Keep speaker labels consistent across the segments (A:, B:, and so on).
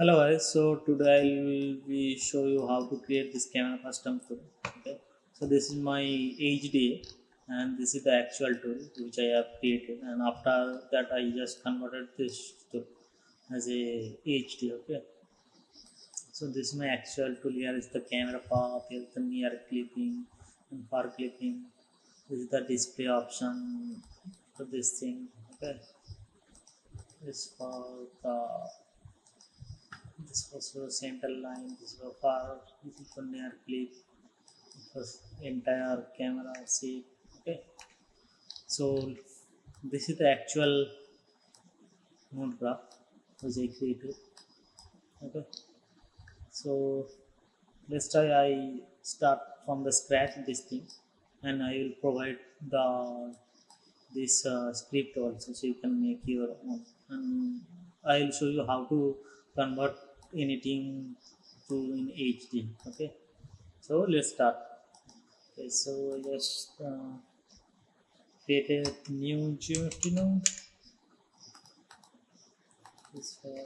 A: Hello guys, so today I will be show you how to create this camera custom tool. Okay, so this is my HDA and this is the actual tool which I have created, and after that I just converted this tool as a HD. Okay, so this is my actual tool. Here is the camera path, here is the near clipping and far clipping. This is the display option for this thing. Okay, this for the this was for center line, this was far, this is for near clip, it was entire camera shape. Okay, so this is the actual node graph which I created. Okay, so let's try. I start from the scratch this thing, and I will provide the this script also, so you can make your own, and I will show you how to convert anything to in HD. Okay, so let's start. Okay, so just create a new geometry node. This for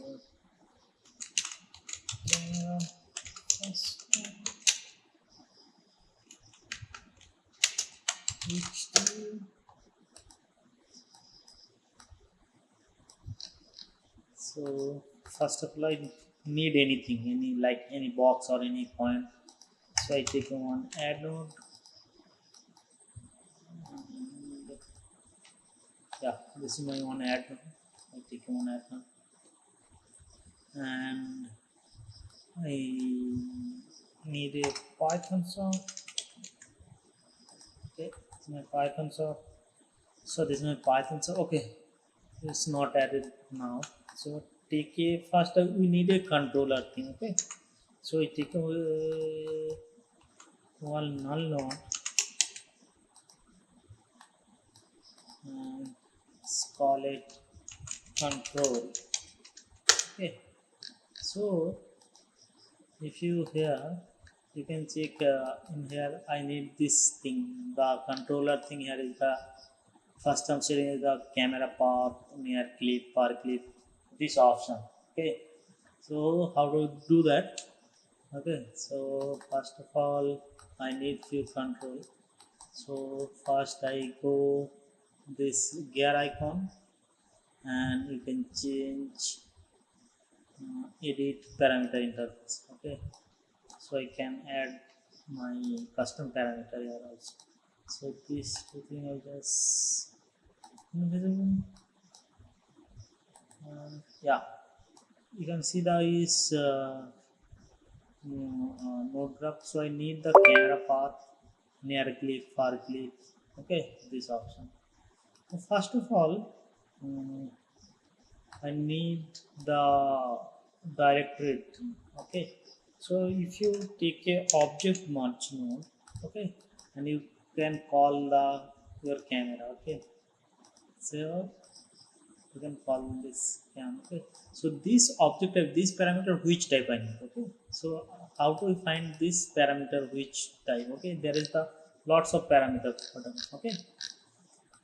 A: camera first HD. So first of all, I need anything, any box or any point. So I take one add node. And yeah, this is my one add node. I take one add node, and I need a Python song. Okay, this is my Python song. So this is my Python song. Okay, it's not added now. So take a first. We need a controller thing. Okay, so we take a one null node and let's call it control. Okay, so if you here you can check in here I need this thing, the controller thing. Here is the first I'm setting is the camera path, near clip, far clip, this option. Okay, so how to do that? Okay, so first of all I need few control. So first I go this gear icon, and you can change edit parameter interface. Okay, so I can add my custom parameter here also. So this two thing I just invisible. Yeah, you can see the is node graph. So I need the camera path, near clip, far clip. Okay, this option. So first of all, um, I need the directorate. Okay, so if you take a object merge node, okay, and you can call the your camera. Okay, so you can call this cam. Okay, so this object type, this parameter, which type I need. Okay, so how to find this parameter which type? Okay, there is the lots of parameters for them. Okay,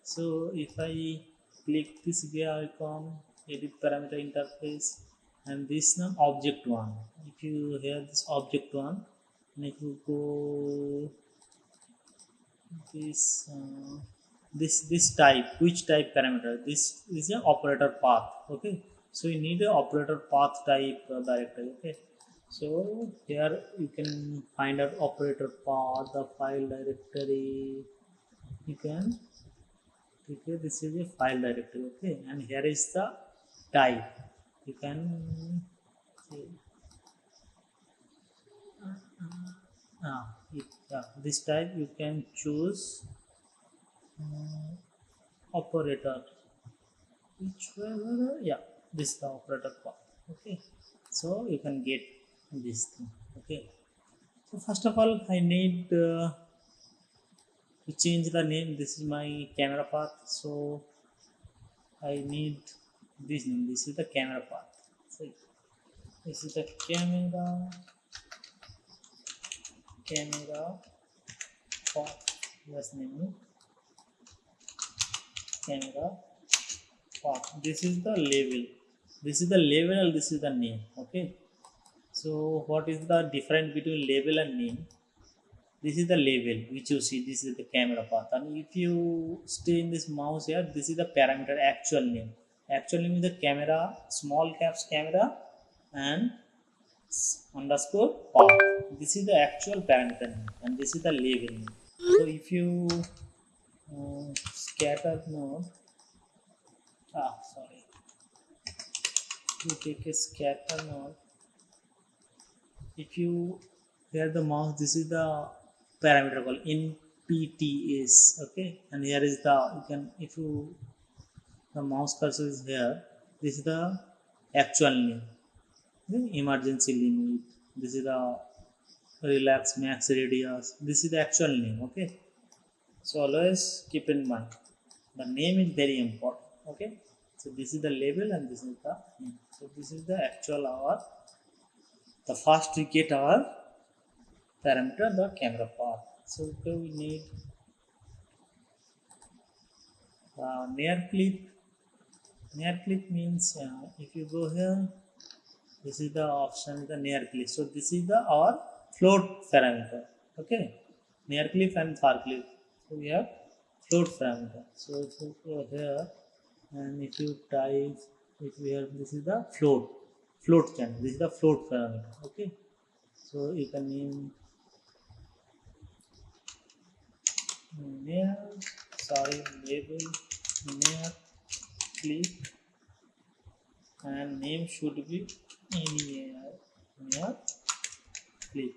A: so if I click this gear icon, edit parameter interface, and this now object one. If you hear this object one, and if you go this this type, which type parameter, this is an operator path. Okay, so you need a operator path type directory. Okay, so here you can find out operator path, the file directory. You can, okay, this is a file directory. Okay, and here is the type. You can see, this type you can choose operator, which were, yeah, this is the operator path. Okay, so you can get this thing. Okay, so first of all I need to change the name. This is my camera path, so I need this name. This is the camera path. So this is the camera path. Let's name it camera path. This is the label. This is the label. This is the name. Okay. Okay, so what is the difference between label and name? This is the label which you see, this is the camera path, and if you stay in this mouse here, this is the parameter actual name. Actual name is the camera, small caps camera, and underscore path. This is the actual parameter name, and this is the label name. So if you scatter node, sorry, you take a scatter node. If you here the mouse, this is the parameter called npts. Okay, and here is the, you can, if you, the mouse cursor is here, this is the actual name, the emergency limit, this is the relax max radius, this is the actual name. Okay, so always keep in mind the name is very important. Okay, so this is the label and this is the name. So this is the actual our, the first we get our parameter, the camera path. So okay, we need near clip. Near clip means if you go here, this is the option, the near clip. So this is the our float parameter. Okay, near clip and far clip. So we have float parameter. So if you go here and if you type, if we have, this is the float channel. This is the float parameter. Okay, so you can name near, sorry, label near clip, and name should be anywhere near clip,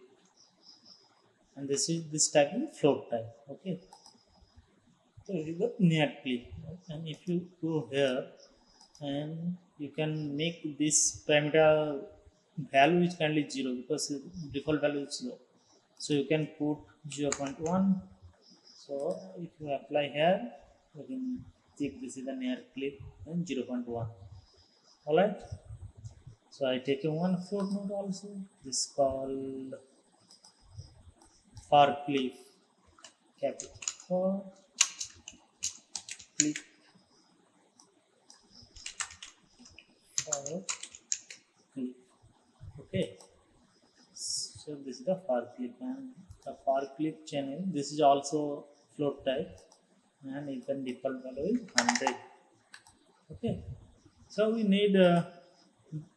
A: and this is, this type is float type. Okay, so it is the near clip. And if you go here and you can make this parameter value is currently 0 because default value is 0, so you can put 0.1. So if you apply here, you can check this is the near clip and 0.1. All right, so I take a one float node also, this called far clip, capital for clip, for clip. Okay, so this is the far clip, and the far clip channel, this is also float type, and you can default value is 100. Okay, so we need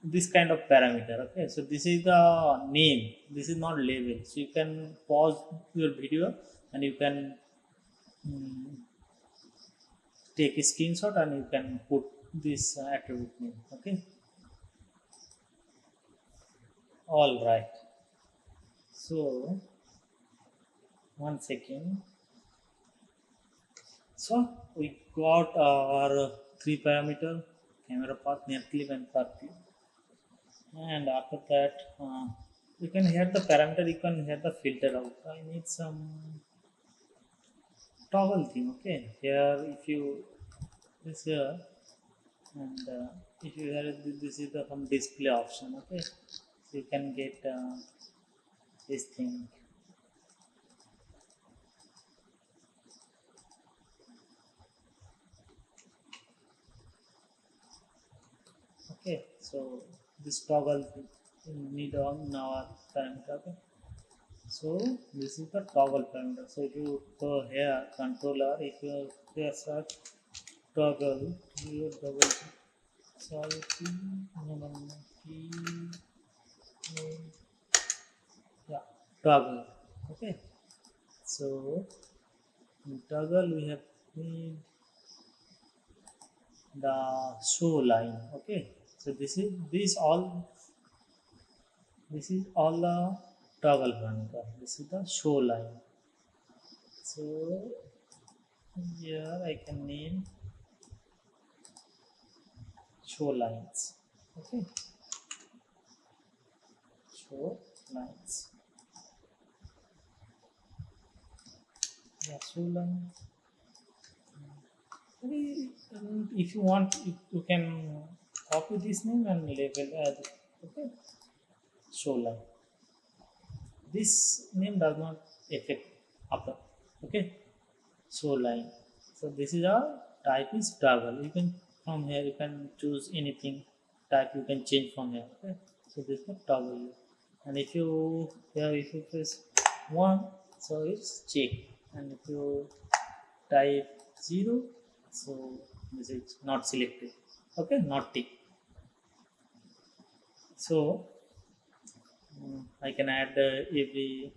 A: this kind of parameter. Okay, so this is the name, this is not label. So you can pause your video and you can take a screenshot and you can put this attribute name. Okay, all right, so one second. So we got our three parameter, camera path, near clip and far clip. And after that you can hear the parameter, you can hear the filter out. I need some toggle theme. Okay, here if you, this here, and if you hear it, this is the some display option. Okay, so you can get this thing. Okay, so this toggle need on our parameter. Okay, so this is the toggle parameter. So if you go here controller, if you here search toggle, you double, sorry, yeah, toggle. Okay, so in toggle we have need the show line. Okay, so this is all the toggle parameter. This is the show line. So here I can name show lines. Okay, show lines. Yeah, show lines. And if you want, you can copy this name and label as, okay, show line. This name does not affect upper. Okay, show line. So this is our type is toggle. You can, from here you can choose anything type, you can change from here. Okay, so So this is toggle. And if you if you press 1, so it's check. And if you type 0, so this is not selected. Okay, not tick. So I can add every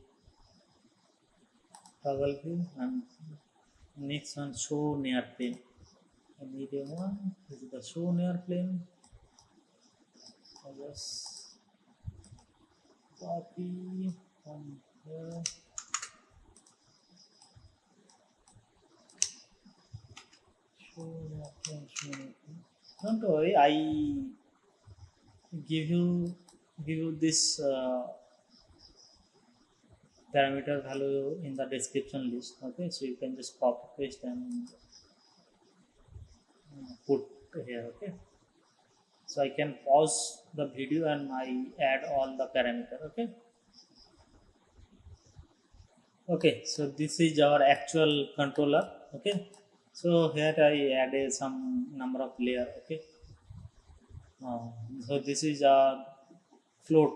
A: toggle view. And next one, show near plane. I need a one. This is the show near plane. I just copy from here. Show near plane, show near plane. Don't worry, I give you this parameter value in the description list. Okay, so you can just copy paste and put here. Okay, so I can pause the video and I add all the parameter. Okay, so this is our actual controller. Okay, so here I added some number of layer. Okay, so this is a float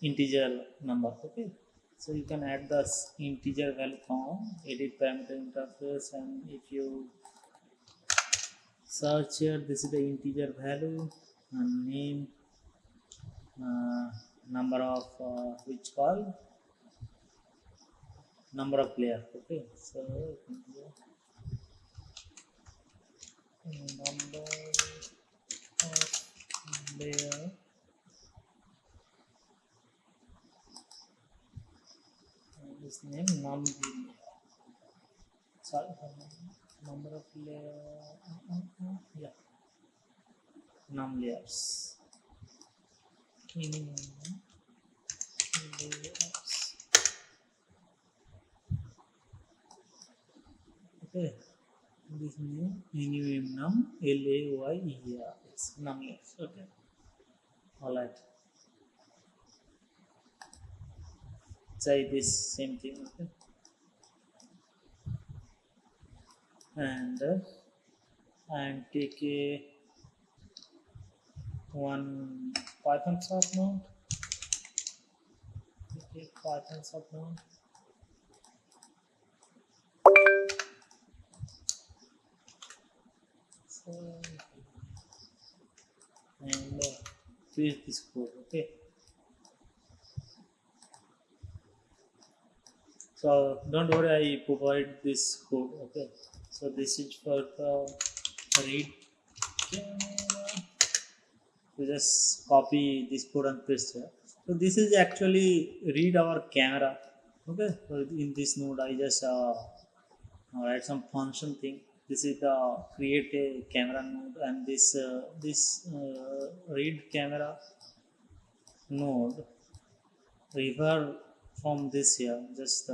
A: integer number. Okay, so you can add the integer value from edit parameter interface, and if you search here, this is the integer value and name, number of which call number of layer. Okay, so number of layer, this name num sorry, number of layer, yeah, num layers, minimum layers. Okay, this name minimum num layers, num layers. Okay, all right, try this same thing. Okay, and take a one Python sub node. Take Python sub node. So, and paste this code. Okay, so don't worry, I provide this code. Okay, so this is for the read camera. So just copy this code and paste here. So this is actually read our camera. Okay, so in this node I just write some function thing. This is the create a camera node, and this read camera node refer from this here. Just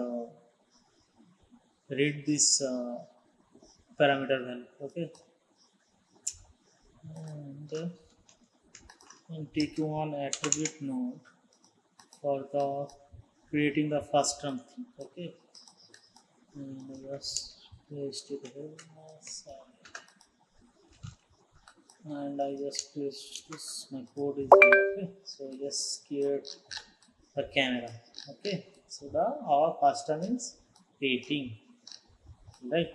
A: read this parameter value. Okay, and take one attribute node for the creating the first term thing. Okay, and just paste it here, and I just paste this. My code is here. Okay, so just create the camera. Okay, so the our first term is 18, right?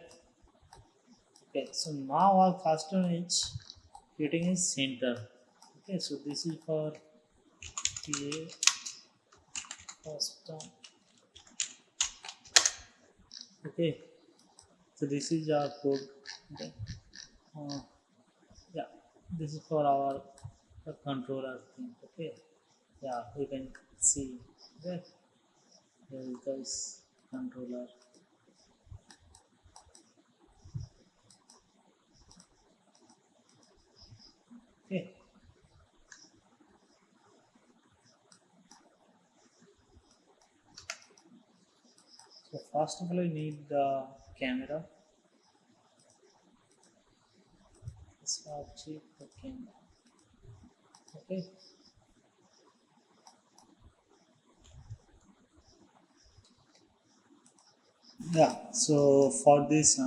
A: Okay, so now our first term is creating is center. Okay, so this is for create first term. Okay, so this is our code. Okay, yeah, this is for our controller thing. Okay, yeah, you can see. Okay, here is this controller. Okay, so first of all I need the camera. Let's check the camera. Okay, yeah, so for this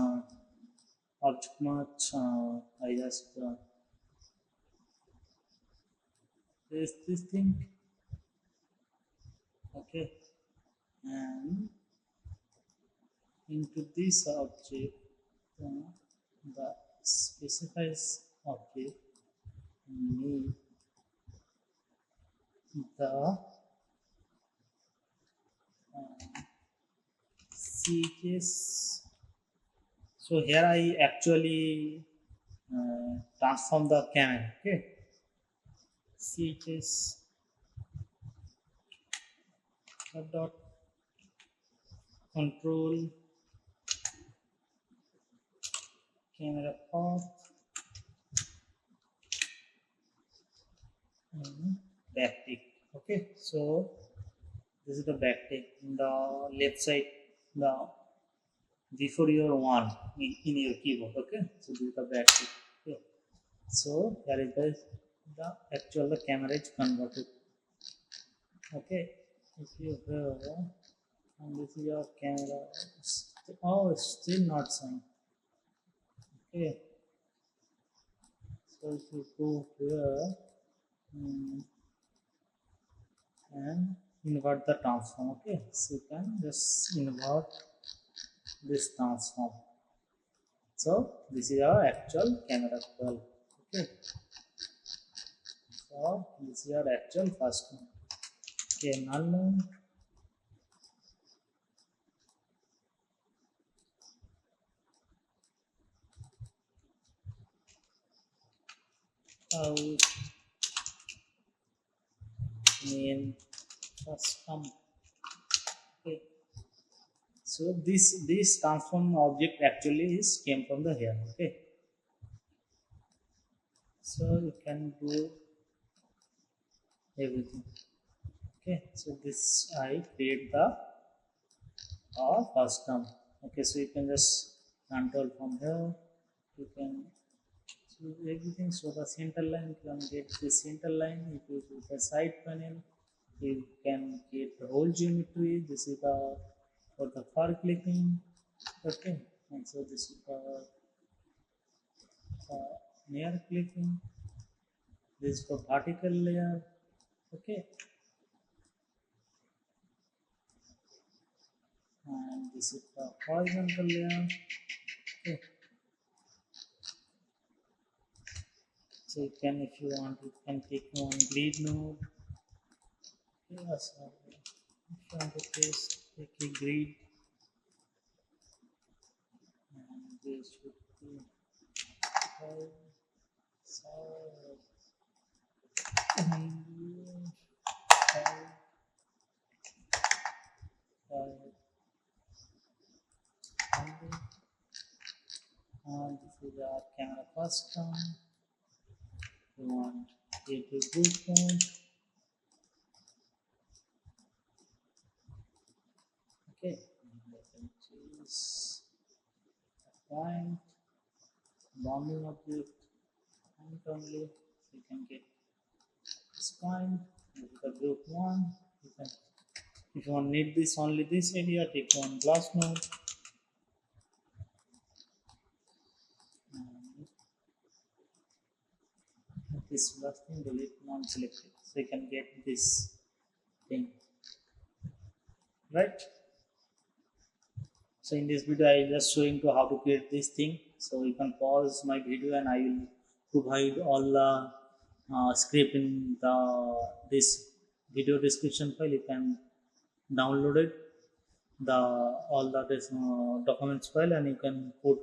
A: object much I just this thing. Okay, and into this object, the specifies object need the CHS. So here I actually transform the camera. Okay, CHS dot control camera path and backtick. Okay, so this is the backtick. In the left side, the before your one in your keyboard. Okay, so this is the backtick. Okay, so here is the actual the camera is converted. Okay, if you have and this is your camera. Oh, it's still not showing. Okay, so if you go here and invert the transform. Okay, so you can just invert this transform. So this is our actual camera 12. Okay, so this is our actual first one. Okay, null out main custom. Okay, so this transform object actually is came from the here. Okay, so you can do everything. Okay, so this I create the first term. Okay, so you can just control from here. You can so everything. So the center line, you can get the center line. If you do the side panel, you can get the whole geometry. This is the for the far clipping. Okay, and so this is the near clipping. This is for vertical layer. Okay, and this is the horizontal layer. Okay, so you can, if you want, you can take one grid node. Yes, if you want to take a grid, and this should be 5, 500. This is our camera custom. We want it to group mode. Okay, let me choose a point, bounding object, point only. So you can get this point. This is the group one. You can, if you want need this only this area, take one glass node. This last thing delete non-selected, so you can get this thing, right? So in this video I just showing to how to create this thing. So you can pause my video and I will provide all the script in the this video description file. You can download it, the all the this, documents file, and you can put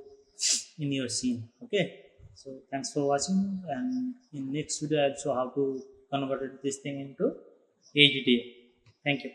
A: in your scene. Okay, so thanks for watching, and in next video I'll show how to convert this thing into HDA. Thank you.